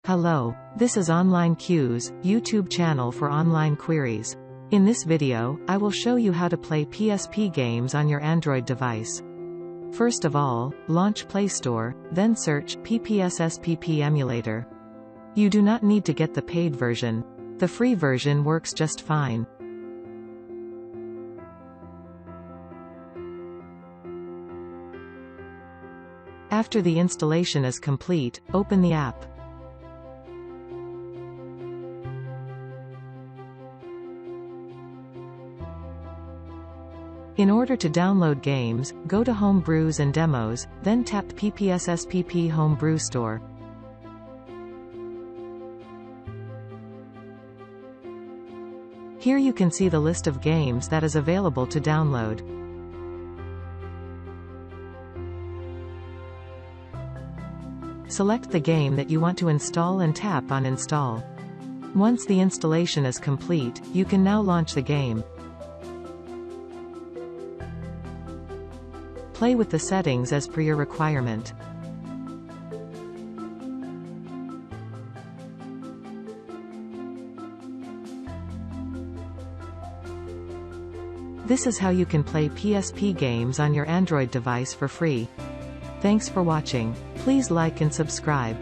Hello, this is Online Q's YouTube channel for online queries. In this video, I will show you how to play PSP games on your Android device. First of all, launch Play Store, then search PSP emulator. You do not need to get the paid version. The free version works just fine. After the installation is complete, open the app. In order to download games, go to Homebrews and Demos, then tap PSP Homebrew Store. Here you can see the list of games that is available to download. Select the game that you want to install and tap on Install. Once the installation is complete, you can now launch the game. Play with the settings as per your requirement. This is how you can play PSP games on your Android device for free. Thanks for watching. Please like and subscribe.